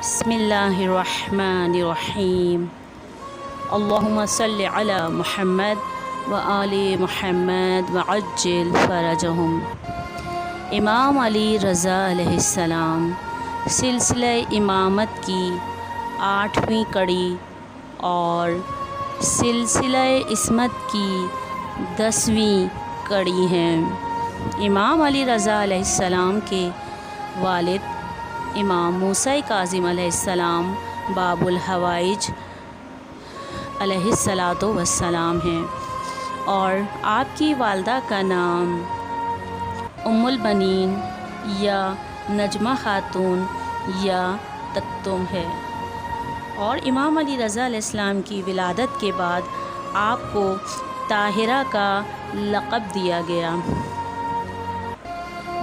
بسم اللہ الرحمن الرحیم اللہم صلی علی محمد و آل محمد وعجل فرجہم۔ امام علی رضا علیہ السلام سلسلہ امامت کی 8ویں کڑی اور سلسلہ عصمت کی 10ویں کڑی ہیں۔ امام علی رضا علیہ السلام کے والد امام موسیٰ کاظم علیہ السلام باب الحوائج علیہ السلام ہیں، اور آپ کی والدہ کا نام ام البنین یا نجمہ خاتون یا تکتم ہے، اور امام علی رضا علیہ السلام کی ولادت کے بعد آپ کو طاہرہ کا لقب دیا گیا۔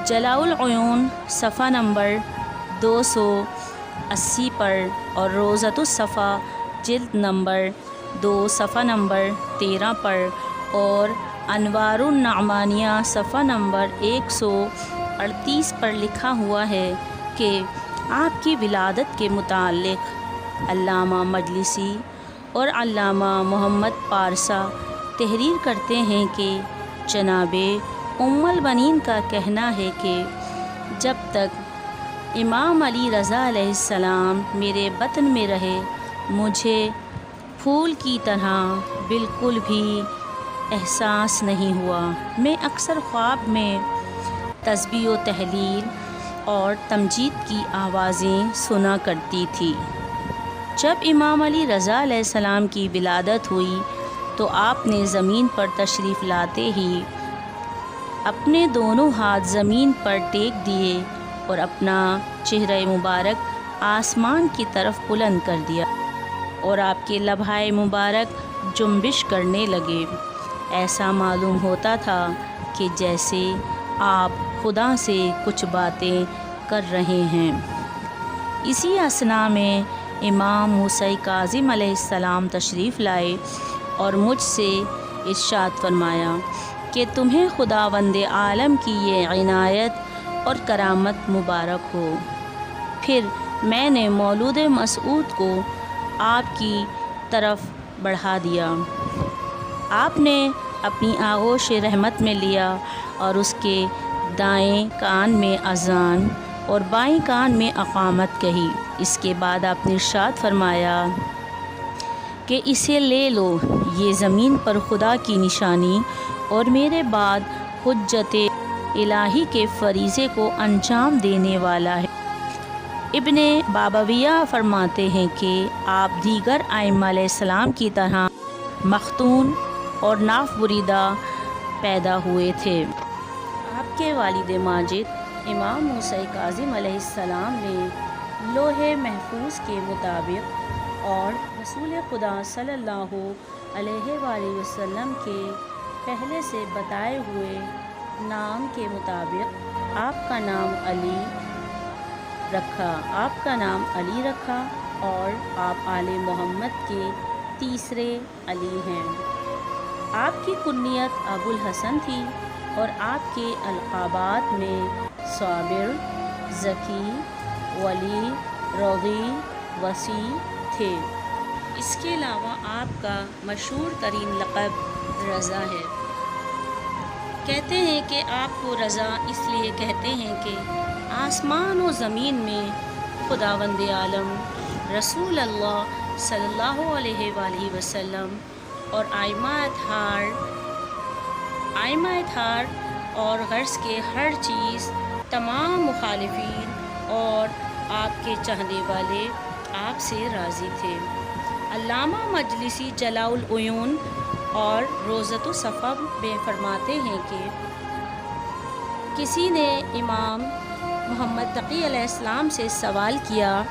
جلاء العیون صفحہ نمبر 280 پر اور روضۃ الصفا جلد نمبر 2 صفحہ نمبر 13 پر اور انوار النعمانیہ صفحہ نمبر 138 پر لکھا ہوا ہے کہ آپ کی ولادت کے متعلق علامہ مجلسی اور علامہ محمد پارسا تحریر کرتے ہیں کہ جناب ام البنین کا کہنا ہے کہ جب تک امام علی رضا علیہ السلام میرے بطن میں رہے مجھے پھول کی طرح بالکل بھی احساس نہیں ہوا۔ میں اکثر خواب میں تسبیح و تحلیل اور تمجید کی آوازیں سنا کرتی تھی۔ جب امام علی رضا علیہ السلام کی ولادت ہوئی تو آپ نے زمین پر تشریف لاتے ہی اپنے دونوں ہاتھ زمین پر ٹیک دیے اور اپنا چہرہ مبارک آسمان کی طرف بلند کر دیا، اور آپ کے لبھائے مبارک جنبش کرنے لگے۔ ایسا معلوم ہوتا تھا کہ جیسے آپ خدا سے کچھ باتیں کر رہے ہیں۔ اسی اثناء میں امام موسیٰ کاظم علیہ السلام تشریف لائے اور مجھ سے ارشاد فرمایا کہ تمہیں خداوند عالم کی یہ عنایت اور کرامت مبارک ہو۔ پھر میں نے مولود مسعود کو آپ کی طرف بڑھا دیا۔ آپ نے اپنی آغوش رحمت میں لیا اور اس کے دائیں کان میں اذان اور بائیں کان میں اقامت کہی۔ اس کے بعد آپ نے ارشاد فرمایا کہ اسے لے لو، یہ زمین پر خدا کی نشانی اور میرے بعد حجت الہی کے فریضے کو انجام دینے والا ہے۔ ابن بابویہ فرماتے ہیں کہ آپ دیگر ائمہ علیہ السلام کی طرح مختون اور ناف بریدہ پیدا ہوئے تھے۔ آپ کے والد ماجد امام موسیٰ کاظم علیہ السلام نے لوح محفوظ کے مطابق اور رسول خدا صلی اللہ علیہ وآلہ وسلم کے پہلے سے بتائے ہوئے نام کے مطابق آپ کا نام علی رکھا اور آپ آل محمد کے تیسرے علی ہیں۔ آپ کی کنیت ابو الحسن تھی اور آپ کے القابات میں صابر، ذکی، ولی، رضی، وصی تھے۔ اس کے علاوہ آپ کا مشہور ترین لقب رضا ہے۔ کہتے ہیں کہ آپ کو رضا اس لیے کہتے ہیں کہ آسمان و زمین میں خداوند عالم رسول اللہ صلی اللہ علیہ وآلہ وسلم اور ائمہ اطہار اور غرض کے ہر چیز، تمام مخالفین اور آپ کے چاہنے والے آپ سے راضی تھے۔ علامہ مجلسی جلاء العیون اور روضۃ الصفا میں فرماتے ہیں کہ کسی نے امام محمد تقی علیہ السلام سے سوال کیا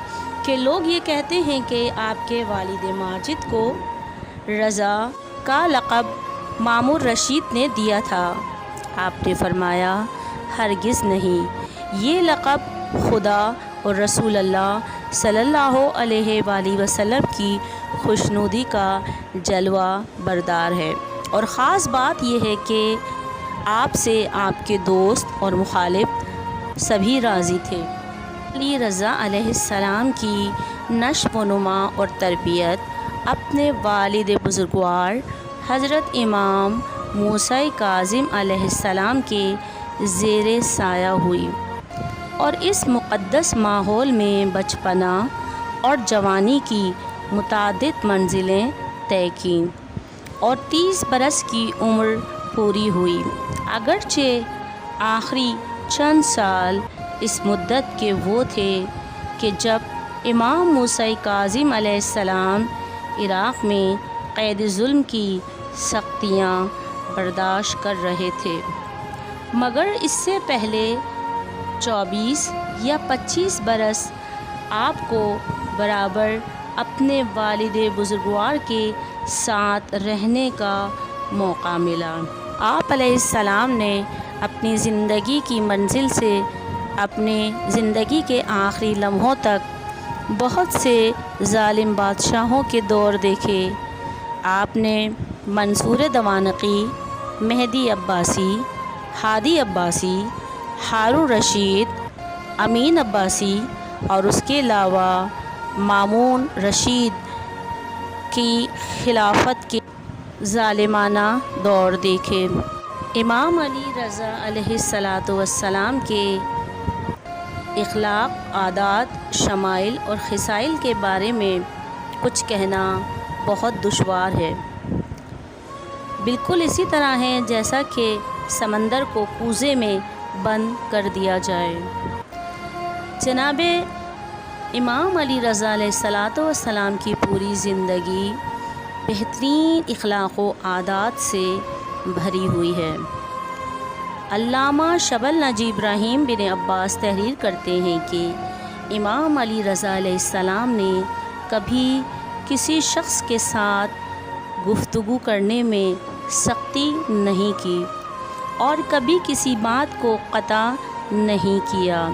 کہ لوگ یہ کہتے ہیں کہ آپ کے والد ماجد کو رضا کا لقب مامور رشید نے دیا تھا۔ آپ نے فرمایا ہرگز نہیں، یہ لقب خدا اور رسول اللہ صلی اللہ علیہ وآلہ وسلم کی خوشنودی کا جلوہ بردار ہے، اور خاص بات یہ ہے کہ آپ سے آپ کے دوست اور مخالف سبھی راضی تھے۔ علی رضا علیہ السلام کی نشو و نما اور تربیت اپنے والد بزرگوار حضرت امام موسیٰ کاظم علیہ السلام کے زیر سایہ ہوئی اور اس مقدس ماحول میں بچپنا اور جوانی کی متعدد منزلیں طے کیں اور 30 برس کی عمر پوری ہوئی۔ اگرچہ آخری چند سال اس مدت کے وہ تھے کہ جب امام موسیٰ کاظم علیہ السلام عراق میں قید ظلم کی سختیاں برداشت کر رہے تھے، مگر اس سے پہلے 24 یا 25 برس آپ کو برابر اپنے والد بزرگوار کے ساتھ رہنے کا موقع ملا۔ آپ علیہ السلام نے اپنی زندگی کی منزل سے اپنے زندگی کے آخری لمحوں تک بہت سے ظالم بادشاہوں کے دور دیکھے۔ آپ نے منصور دوانقی، مہدی عباسی، ہادی عباسی، ہارون رشید، امین عباسی اور اس کے علاوہ مامون رشید کی خلافت کے ظالمانہ دور دیکھے۔ امام علی رضا علیہ السلام کے اخلاق، عادات، شمائل اور خصائل کے بارے میں کچھ کہنا بہت دشوار ہے۔ بالکل اسی طرح ہے جیسا کہ سمندر کو کوزے میں بند کر دیا جائے۔ جناب امام علی رضا علیہ السلام کی پوری زندگی بہترین اخلاق و عادات سے بھری ہوئی ہے۔ علامہ شبل نجیب ابراہیم بن عباس تحریر کرتے ہیں کہ امام علی رضا علیہ السلام نے کبھی کسی شخص کے ساتھ گفتگو کرنے میں سختی نہیں کی اور کبھی کسی بات کو قطع نہیں کیا۔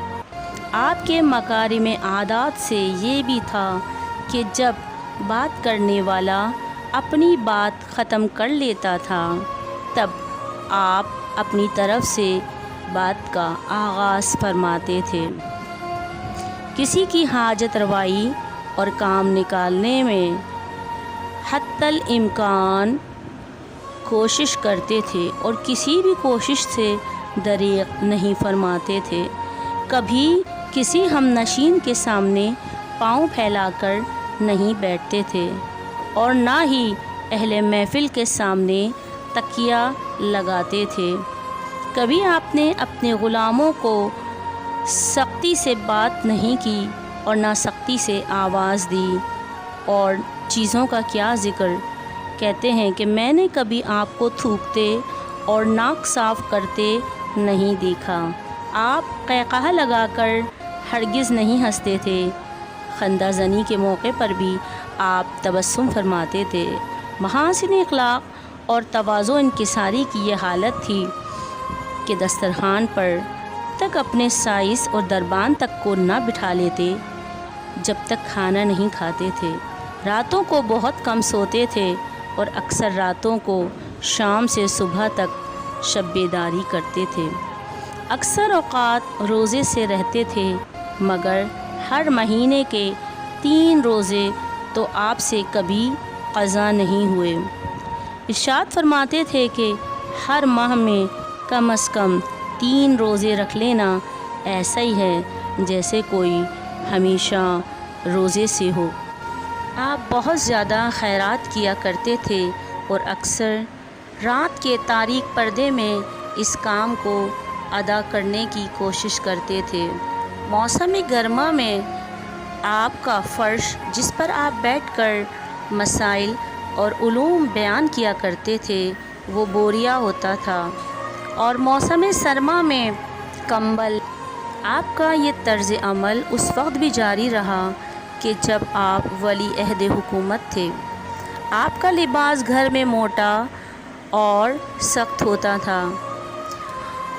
آپ کے مکارم عادات سے یہ بھی تھا کہ جب بات کرنے والا اپنی بات ختم کر لیتا تھا تب آپ اپنی طرف سے بات کا آغاز فرماتے تھے۔ کسی کی حاجت روائی اور کام نکالنے میں حتی الامکان کوشش کرتے تھے اور کسی بھی کوشش سے دریغ نہیں فرماتے تھے۔ کبھی کسی ہم نشین کے سامنے پاؤں پھیلا کر نہیں بیٹھتے تھے اور نہ ہی اہل محفل کے سامنے تکیہ لگاتے تھے۔ کبھی آپ نے اپنے غلاموں کو سختی سے بات نہیں کی اور نہ سختی سے آواز دی، اور چیزوں کا کیا ذکر، کہتے ہیں کہ میں نے کبھی آپ کو تھوکتے اور ناک صاف کرتے نہیں دیکھا۔ آپ قہقہہ لگا کر ہرگز نہیں ہنستے تھے۔ خندہ زنی کے موقع پر بھی آپ تبسم فرماتے تھے۔ محاسن اخلاق اور تواضع انکساری کی یہ حالت تھی کہ دسترخوان پر تک اپنے سائز اور دربان تک کو نہ بٹھا لیتے جب تک کھانا نہیں کھاتے تھے۔ راتوں کو بہت کم سوتے تھے اور اکثر راتوں کو شام سے صبح تک شب بیداری کرتے تھے۔ اکثر اوقات روزے سے رہتے تھے، مگر ہر مہینے کے 3 روزے تو آپ سے کبھی قضا نہیں ہوئے۔ ارشاد فرماتے تھے کہ ہر ماہ میں کم از کم 3 روزے رکھ لینا ایسا ہی ہے جیسے کوئی ہمیشہ روزے سے ہو۔ آپ بہت زیادہ خیرات کیا کرتے تھے اور اکثر رات کے تاریک پردے میں اس کام کو ادا کرنے کی کوشش کرتے تھے۔ موسم گرما میں آپ کا فرش جس پر آپ بیٹھ کر مسائل اور علوم بیان کیا کرتے تھے وہ بوریا ہوتا تھا، اور موسم سرما میں کمبل۔ آپ کا یہ طرز عمل اس وقت بھی جاری رہا کہ جب آپ ولی عہد حکومت تھے۔ آپ کا لباس گھر میں موٹا اور سخت ہوتا تھا،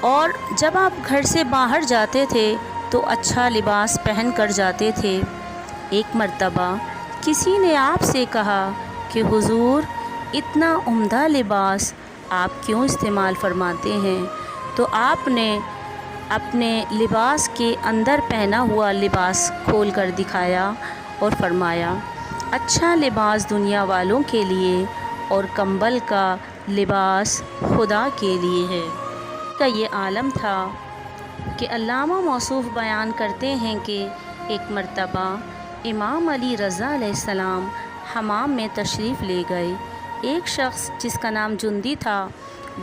اور جب آپ گھر سے باہر جاتے تھے تو اچھا لباس پہن کر جاتے تھے۔ ایک مرتبہ کسی نے آپ سے کہا کہ حضور اتنا عمدہ لباس آپ کیوں استعمال فرماتے ہیں؟ تو آپ نے اپنے لباس کے اندر پہنا ہوا لباس کھول کر دکھایا اور فرمایا، اچھا لباس دنیا والوں کے لیے اور کمبل کا لباس خدا کے لیے ہے۔ کا یہ عالم تھا کہ علامہ موصوف بیان کرتے ہیں کہ ایک مرتبہ امام علی رضا علیہ السلام حمام میں تشریف لے گئے۔ ایک شخص جس کا نام جندی تھا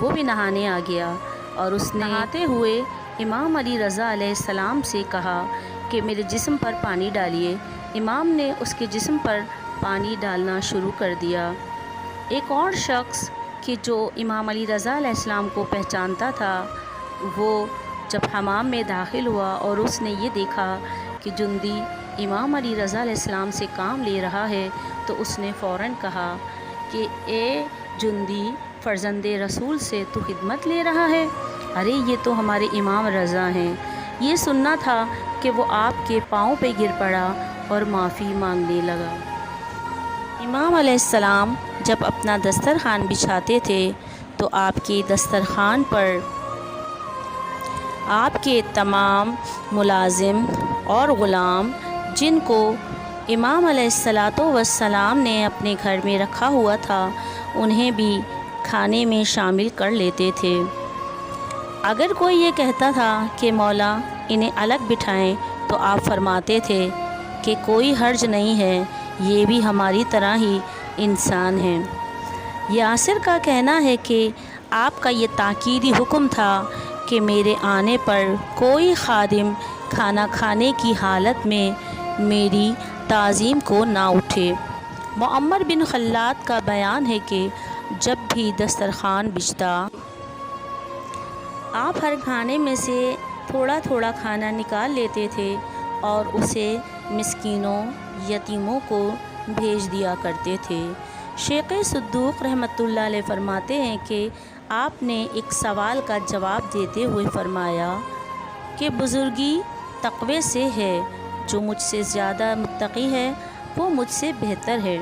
وہ بھی نہانے آ گیا اور اس نے نہاتے ہوئے امام علی رضا علیہ السلام سے کہا کہ میرے جسم پر پانی ڈالیے۔ امام نے اس کے جسم پر پانی ڈالنا شروع کر دیا۔ ایک اور شخص کہ جو امام علی رضا علیہ السلام کو پہچانتا تھا، وہ جب حمام میں داخل ہوا اور اس نے یہ دیکھا کہ جندی امام علی رضا علیہ السلام سے کام لے رہا ہے تو اس نے فوراً کہا کہ اے جندی، فرزند رسول سے تو خدمت لے رہا ہے؟ ارے یہ تو ہمارے امام رضا ہیں۔ یہ سننا تھا کہ وہ آپ کے پاؤں پہ گر پڑا اور معافی مانگنے لگا۔ امام علیہ السلام جب اپنا دسترخوان بچھاتے تھے تو آپ کے دسترخوان پر آپ کے تمام ملازم اور غلام جن کو امام علیہ السلام نے اپنے گھر میں رکھا ہوا تھا انہیں بھی کھانے میں شامل کر لیتے تھے۔ اگر کوئی یہ کہتا تھا کہ مولا انہیں الگ بٹھائیں تو آپ فرماتے تھے کہ کوئی حرج نہیں ہے، یہ بھی ہماری طرح ہی انسان ہیں۔ یاسر کا کہنا ہے کہ آپ کا یہ تاکیدی حکم تھا کہ میرے آنے پر کوئی خادم کھانا کھانے کی حالت میں میری تعظیم کو نہ اٹھے۔ معمر بن خلاد کا بیان ہے کہ جب بھی دسترخوان بچھتا آپ ہر کھانے میں سے تھوڑا تھوڑا کھانا نکال لیتے تھے اور اسے مسکینوں یتیموں کو بھیج دیا کرتے تھے۔ شیخ صدوق رحمۃ اللہ علیہ فرماتے ہیں کہ آپ نے ایک سوال کا جواب دیتے ہوئے فرمایا کہ بزرگی تقوی سے ہے، جو مجھ سے زیادہ متقی ہے وہ مجھ سے بہتر ہے۔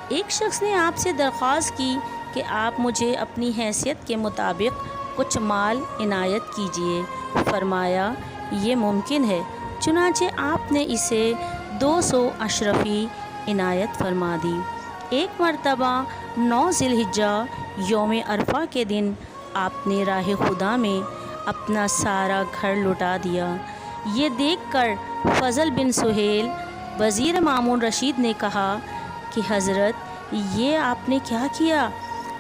ایک شخص نے آپ سے درخواست کی کہ آپ مجھے اپنی حیثیت کے مطابق کچھ مال عنایت کیجیے۔ فرمایا یہ ممکن ہے، چنانچہ آپ نے اسے 200 اشرفی عنایت فرما دی۔ ایک مرتبہ 9 ذی الحجہ یوم عرفہ کے دن آپ نے راہ خدا میں اپنا سارا گھر لٹا دیا۔ یہ دیکھ کر فضل بن سہیل وزیر مامون رشید نے کہا کہ حضرت یہ آپ نے کیا کیا؟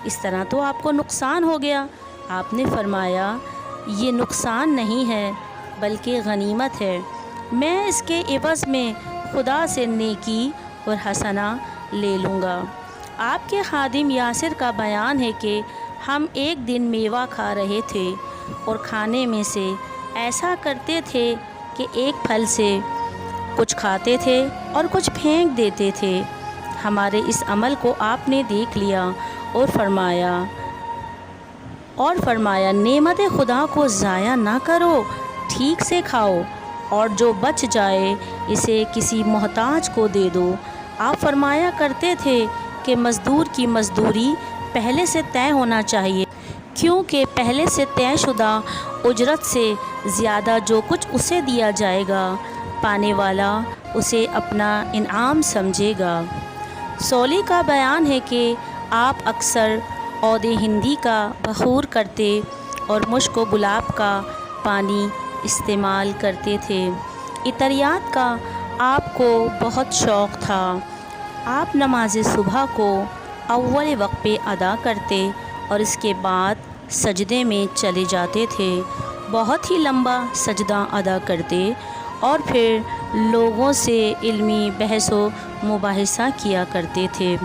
اس طرح تو آپ کو نقصان ہو گیا۔ آپ نے فرمایا یہ نقصان نہیں ہے بلکہ غنیمت ہے، میں اس کے عوض میں خدا سے نیکی اور حسنہ لے لوں گا۔ آپ کے خادم یاسر کا بیان ہے کہ ہم ایک دن میوہ کھا رہے تھے اور کھانے میں سے ایسا کرتے تھے کہ ایک پھل سے کچھ کھاتے تھے اور کچھ پھینک دیتے تھے۔ ہمارے اس عمل کو آپ نے دیکھ لیا اور فرمایا نعمت خدا کو ضائع نہ کرو، ٹھیک سے کھاؤ اور جو بچ جائے اسے کسی محتاج کو دے دو۔ آپ فرمایا کرتے تھے کہ مزدور کی مزدوری پہلے سے طے ہونا چاہیے، کیونکہ پہلے سے طے شدہ اجرت سے زیادہ جو کچھ اسے دیا جائے گا پانے والا اسے اپنا انعام سمجھے گا۔ سولی کا بیان ہے کہ آپ اکثر عود ہندی کا بخور کرتے اور مشک و گلاب کا پانی استعمال کرتے تھے۔ عطریات کا آپ کو بہت شوق تھا۔ آپ نماز صبح کو اول وقت پہ ادا کرتے اور اس کے بعد سجدے میں چلے جاتے تھے، بہت ہی لمبا سجدہ ادا کرتے اور پھر لوگوں سے علمی بحث و مباحثہ کیا کرتے تھے۔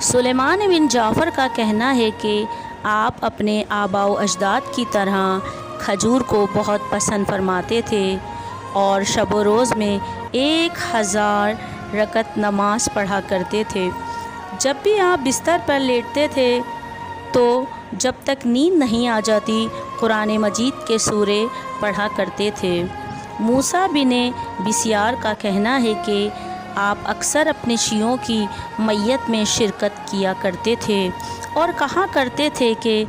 سلیمان بن جعفر کا کہنا ہے کہ آپ اپنے آباء و اجداد کی طرح کھجور کو بہت پسند فرماتے تھے اور شب و روز میں 1000 رکعت نماز پڑھا کرتے تھے۔ جب بھی آپ بستر پر لیٹتے تھے تو جب تک نیند نہیں آ جاتی قرآن مجید کے سورے پڑھا کرتے تھے۔ موسیٰ بن بسیار کا کہنا ہے کہ آپ اکثر اپنے شیعوں کی میت میں شرکت کیا کرتے تھے اور کہا کرتے تھے کہ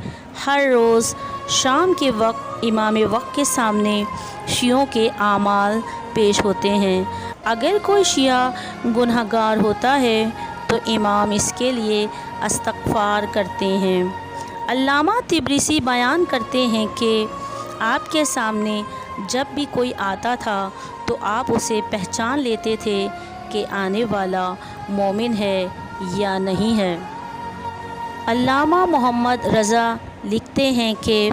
ہر روز شام کے وقت امام وقت کے سامنے شیعوں کے اعمال پیش ہوتے ہیں۔ اگر کوئی شیعہ گنہگار ہوتا ہے تو امام اس کے لیے استغفار کرتے ہیں۔ علامہ طبرسی بیان کرتے ہیں کہ آپ کے سامنے جب بھی کوئی آتا تھا تو آپ اسے پہچان لیتے تھے کہ آنے والا مومن ہے یا نہیں ہے۔ علامہ محمد رضا لکھتے ہیں کہ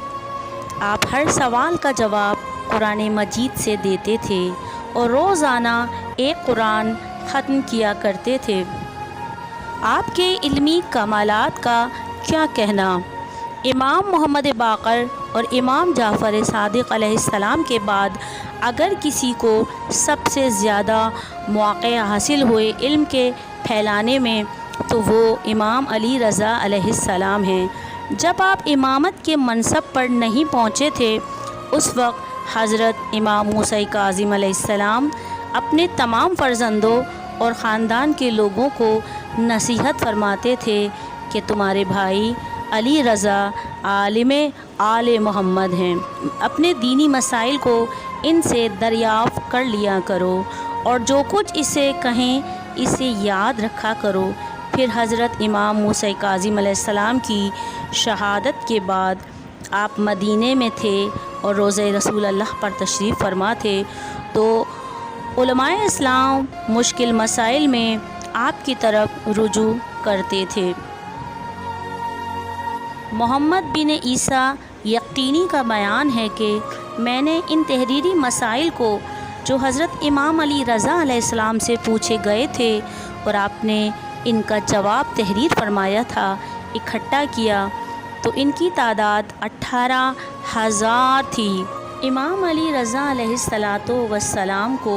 آپ ہر سوال کا جواب قرآن مجید سے دیتے تھے اور روزانہ ایک قرآن ختم کیا کرتے تھے۔ آپ کے علمی کمالات کا کیا کہنا؟ امام محمد باقر اور امام جعفر صادق علیہ السلام کے بعد اگر کسی کو سب سے زیادہ مواقع حاصل ہوئے علم کے پھیلانے میں تو وہ امام علی رضا علیہ السلام ہیں۔ جب آپ امامت کے منصب پر نہیں پہنچے تھے اس وقت حضرت امام موسیٰ کاظم علیہ السلام اپنے تمام فرزندوں اور خاندان کے لوگوں کو نصیحت فرماتے تھے کہ تمہارے بھائی علی رضا عالم آل محمد ہیں، اپنے دینی مسائل کو ان سے دریافت کر لیا کرو اور جو کچھ اسے کہیں اسے یاد رکھا کرو۔ پھر حضرت امام موسیٰ کاظم علیہ السلام کی شہادت کے بعد آپ مدینے میں تھے اور روضہ رسول اللہ پر تشریف فرما تھے تو علماء اسلام مشکل مسائل میں آپ کی طرف رجوع کرتے تھے۔ محمد بن عیسیٰ یقینی کا بیان ہے کہ میں نے ان تحریری مسائل کو جو حضرت امام علی رضا علیہ السلام سے پوچھے گئے تھے اور آپ نے ان کا جواب تحریر فرمایا تھا اکٹھا کیا تو ان کی تعداد 18,000 تھی۔ امام علی رضا علیہ السلام کو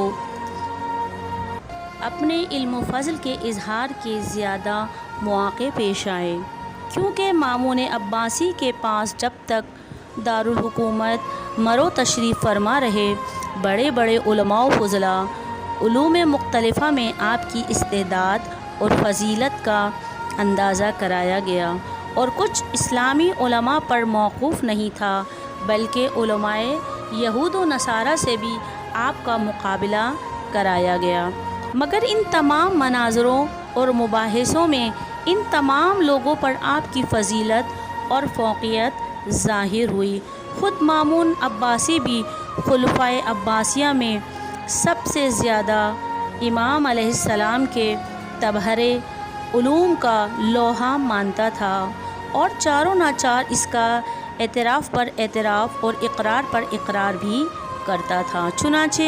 اپنے علم و فضل کے اظہار کے زیادہ مواقع پیش آئے کیونکہ مامون عباسی کے پاس جب تک دارالحکومت مرو تشریف فرما رہے بڑے بڑے علماء و فضلاء علوم مختلفہ میں آپ کی استعداد اور فضیلت کا اندازہ کرایا گیا اور کچھ اسلامی علماء پر موقوف نہیں تھا بلکہ علماء یہود و نصارہ سے بھی آپ کا مقابلہ کرایا گیا، مگر ان تمام مناظروں اور مباحثوں میں ان تمام لوگوں پر آپ کی فضیلت اور فوقیت ظاہر ہوئی۔ خود مامون عباسی بھی خلفائے عباسیہ میں سب سے زیادہ امام علیہ السلام کے تبحر علوم کا لوحہ مانتا تھا اور چاروں ناچار اس کا اعتراف پر اعتراف اور اقرار پر اقرار بھی کرتا تھا۔ چنانچہ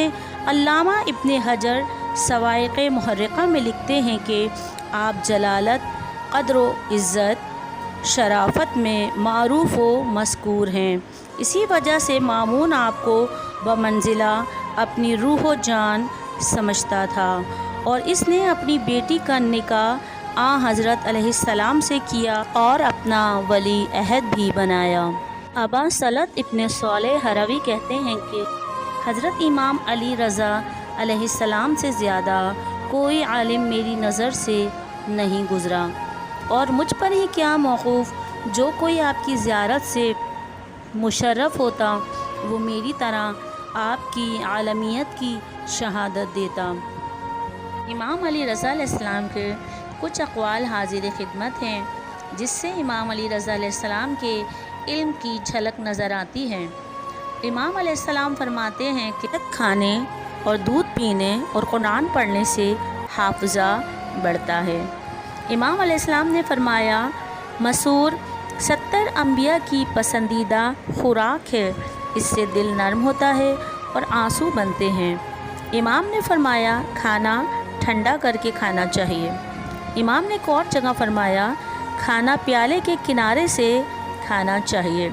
علامہ ابن حجر صواعق محرقہ میں لکھتے ہیں کہ آپ جلالت، قدر و عزت، شرافت میں معروف و مذکور ہیں، اسی وجہ سے مامون آپ کو بمنزلہ اپنی روح و جان سمجھتا تھا اور اس نے اپنی بیٹی کا نکاح حضرت علیہ السلام سے کیا اور اپنا ولی عہد بھی بنایا۔ ابا سلط ابن صالح ہروی کہتے ہیں کہ حضرت امام علی رضا علیہ السلام سے زیادہ کوئی عالم میری نظر سے نہیں گزرا اور مجھ پر ہی کیا موقوف جو کوئی آپ کی زیارت سے مشرف ہوتا وہ میری طرح آپ کی عالمیت کی شہادت دیتا۔ امام علی رضا علیہ السلام کے کچھ اقوال حاضر خدمت ہیں جس سے امام علی رضا علیہ السلام کے علم کی جھلک نظر آتی ہے۔ امام علیہ السلام فرماتے ہیں کہ کھانے اور دودھ پینے اور قرآن پڑھنے سے حافظہ بڑھتا ہے۔ امام علیہ السلام نے فرمایا مسور 70 انبیاء کی پسندیدہ خوراک ہے، اس سے دل نرم ہوتا ہے اور آنسو بنتے ہیں۔ امام نے فرمایا کھانا ٹھنڈا کر کے کھانا چاہیے۔ امام نے ایک اور جگہ فرمایا کھانا پیالے کے کنارے سے کھانا چاہیے۔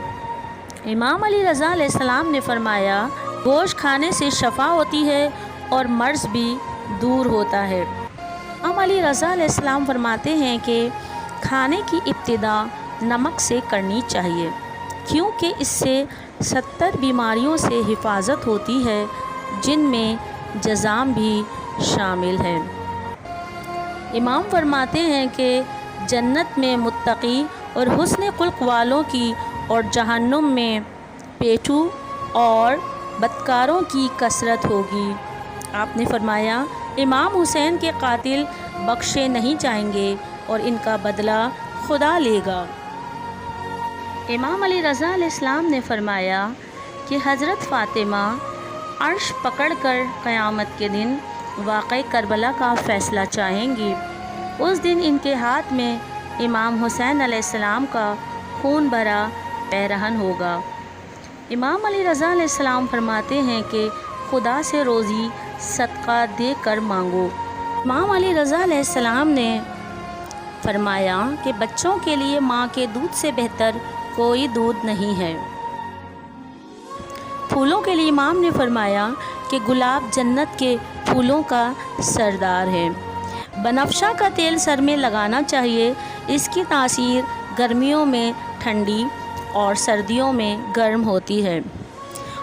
امام علی رضا علیہ السلام نے فرمایا گوشت کھانے سے شفا ہوتی ہے اور مرض بھی دور ہوتا ہے۔ امام علی رضا علیہ السلام فرماتے ہیں کہ کھانے کی ابتدا نمک سے کرنی چاہیے کیونکہ اس سے 70 بیماریوں سے حفاظت ہوتی ہے جن میں جذام بھی شامل ہے۔ امام فرماتے ہیں کہ جنت میں متقی اور حسن خلق والوں کی اور جہنم میں پیٹو اور بدکاروں کی کثرت ہوگی۔ آپ نے فرمایا امام حسین کے قاتل بخشے نہیں جائیں گے اور ان کا بدلہ خدا لے گا۔ امام علی رضا علیہ السلام نے فرمایا کہ حضرت فاطمہ عرش پکڑ کر قیامت کے دن واقعہ کربلا کا فیصلہ چاہیں گی۔ اس دن ان کے ہاتھ میں امام حسین علیہ السلام کا خون بھرا پیرہن ہوگا۔ امام علی رضا علیہ السلام فرماتے ہیں کہ خدا سے روزی صدقہ دے کر مانگو۔ امام علی رضا علیہ السلام نے فرمایا کہ بچوں کے لیے ماں کے دودھ سے بہتر کوئی دودھ نہیں ہے۔ پھولوں کے لیے امام نے فرمایا کہ گلاب جنت کے پھولوں کا سردار ہے۔ بنفشہ کا تیل سر میں لگانا چاہیے، اس کی تاثیر گرمیوں میں ٹھنڈی اور سردیوں میں گرم ہوتی ہے۔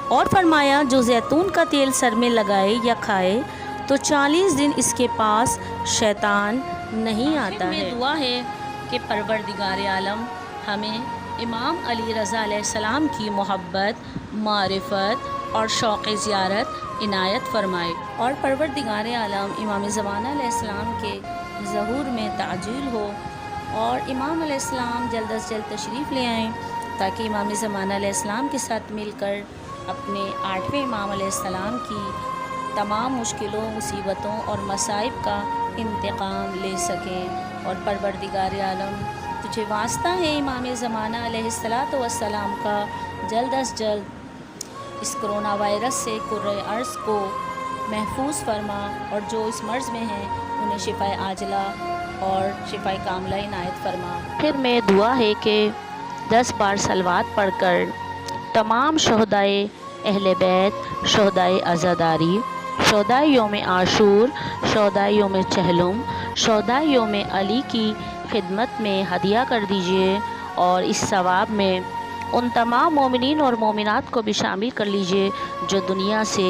اور فرمایا جو زیتون کا تیل سر میں لگائے یا کھائے تو 40 دن اس کے پاس شیطان نہیں آتا ہے۔ دعا ہے کہ پروردگار عالم ہمیں امام علی رضا علیہ السلام کی محبت، معرفت اور شوق زیارت عنایت فرمائے، اور پروردگار عالم امام زمانہ علیہ السلام کے ظہور میں تعجیل ہو، اور امام علیہ السلام جلد از جلد تشریف لے آئیں تاکہ امام زمانہ علیہ السلام کے ساتھ مل کر اپنے 8ویں امام علیہ السلام کی تمام مشکلوں، مصیبتوں اور مصائب کا انتقام لے سکیں۔ اور پروردگار عالم تجھے واسطہ ہے امام زمانہ علیہ السلام کا، جلد از جلد اس کرونا وائرس سے کرۂ ارض کو محفوظ فرما، اور جو اس مرض میں ہیں انہیں شفائے عاجلہ اور شفائے کاملہ عنایت فرما۔ پھر میں دعا ہے کہ 10 بار صلوات پڑھ کر تمام شہدائے اہل بیت، شہدائے عزاداری، شہدائے یوم عاشور، شہدائے یوم چہلم، شہدائے یوم علی کی خدمت میں ہدیہ کر دیجیے، اور اس ثواب میں ان تمام مومنین اور مومنات کو بھی شامل کر لیجیے جو دنیا سے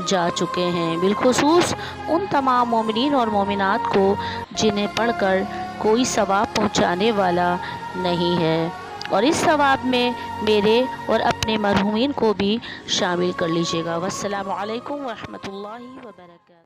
جا چکے ہیں، بالخصوص ان تمام مومنین اور مومنات کو جنہیں پڑھ کر کوئی ثواب پہنچانے والا نہیں ہے، اور اس ثواب میں میرے اور اپنے مرحومین کو بھی شامل کر لیجیے گا۔ والسلام علیکم ورحمۃ اللہ وبرکاتہ۔